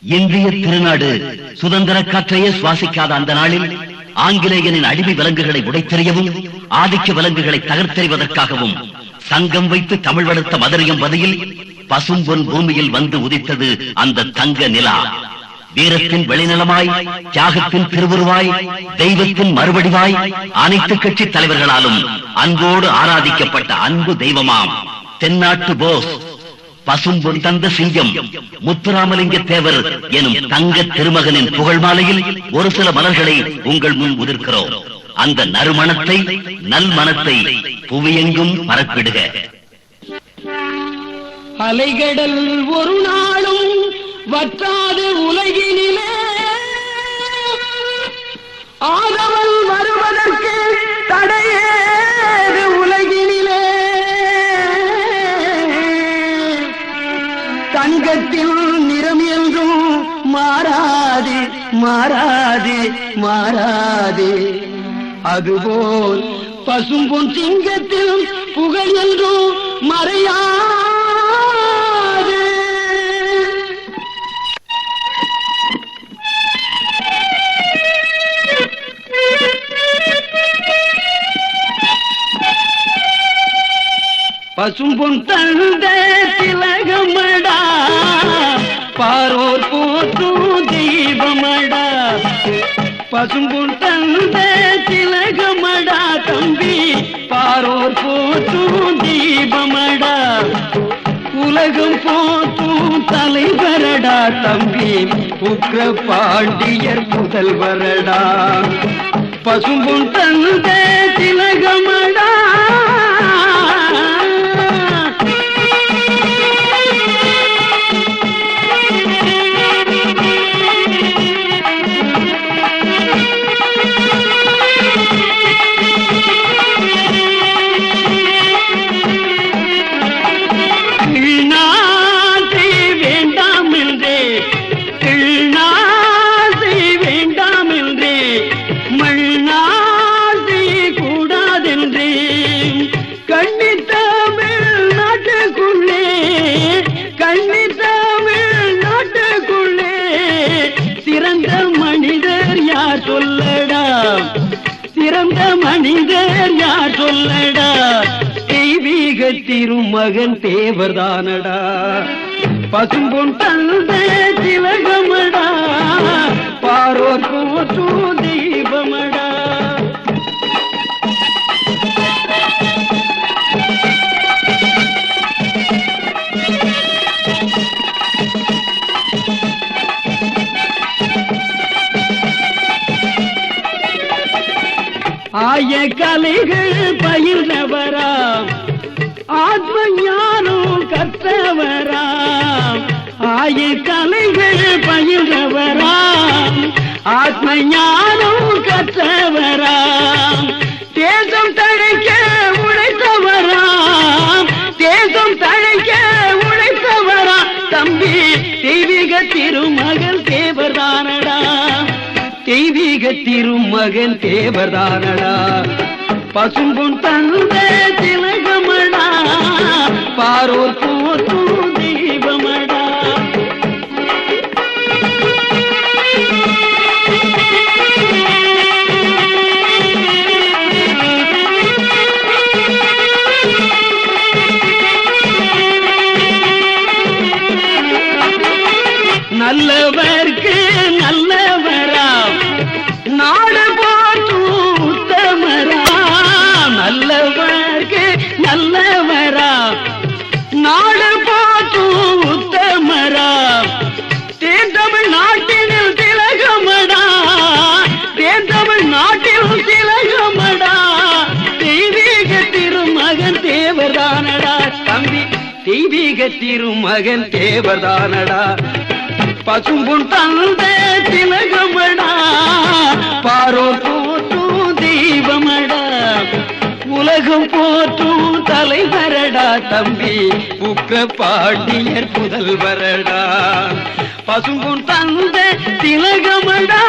இந்திய திருநாடு சுதந்திர காற்றையே சுவாசிக்காத அந்த நாளில் ஆங்கிலேயனின் அடிமை விலங்குகளை உடைத்தெறியவும் ஆதிக்க விலங்குகளை தகர்த்தெறிவதற்காகவும் சங்கம் வைத்து தமிழ் வளர்த்த மதுரையும் வதையில் பசும்பொன் பூமியில் வந்து உதித்தது அந்த தங்க நிலா. வீரத்தின் வெளிநிலமாய், தியாகத்தின் திருவுருவாய், தெய்வத்தின் மறுவடிவாய் அனைத்து கட்சி தலைவர்களாலும் அன்போடு ஆராதிக்கப்பட்ட அன்பு தெய்வமாம் தென்னாட்டு போஸ், பசும்பொன் தந்த சிங்கம் முத்துராமலிங்க தேவர் எனும் தங்க திருமகனின் புகழ் மாலையில் ஒரு சில மலர்களை உங்கள் முன் உதிர்க்கிறோம். அந்த நறுமணத்தை, நல் மனத்தை புவியெங்கும் பரப்பிடுக. அலைகடல் ஒரு நாளும் வற்றாது உலகினிலே ஆதவன் வருவதற்கு தடையேது உலகினிலே. தங்கத்தின் நிறம் என்றும் மாறாது மாறாது மாறாது. அதுபோல் பசும்பொன் சிங்கத்தில் புகழ் என்றும் மறையாது. பசும்பொன் தந்த திலகமடா, பாரோர் போற்றும் தெய்வமடா. பசும்பொன் தந்த திலகமடா தம்பி, பாரோர் போற்றும் தெய்வமடா. உலகம் போற்றும் தலைவரடா தம்பி, உக்ர பாண்டியர் முதல்வரடா. பசும்பொன் தந்த திலகமடா. மனிதர் யார் சொல்லடா, தெய்வீக திருமகன் தேவர்தானடா. பசும்பொன் தந்த திலகமடா, பாரோர் போற்றும் தெய்வமடா. ஆய கலைகள் பயிர்ந்தவராம், ஆத்ம ஞானம் கற்றவராம். ஆய கலைகள் பயிர்ந்தவராம், ஆத்ம ஞானம் கற்றவராம். தேசம் தழைக்க உழைத்தவராம், தேசம் தழைக்க உழைத்தவராம் தம்பி, தெய்வீக திருமகன் தேவர்தானடா. தெய்வீக திருமகன் தேவர்தானடா. பசும்பொன் தந்த திலகமடா, பாரோர் போற்றும் தெய்வமடா. நல்லவர்க்கு நல்லவரா, நாடு போற்றும் உத்தமரா. நல்லவர்க்கு நல்லவரா, நாடு போற்றும் உத்தமரா. தேன் தமிழ் நாட்டினில் திலகமடா, தேன் தமிழ் நாட்டில் திலகமடா. தெய்வீக திருமகன் தேவர்தானடா தம்பி, தெய்வீக திருமகன் தேவர்தானடா. பசும்பொன் தந்த திலகமடா, பாரோர் போற்றும் தெய்வமடா. உலகம் போற்றும் தலைவரடா தம்பி, உக்ர பாண்டியர் முதல்வரடா. பசும்பொன் தந்த திலகமடா.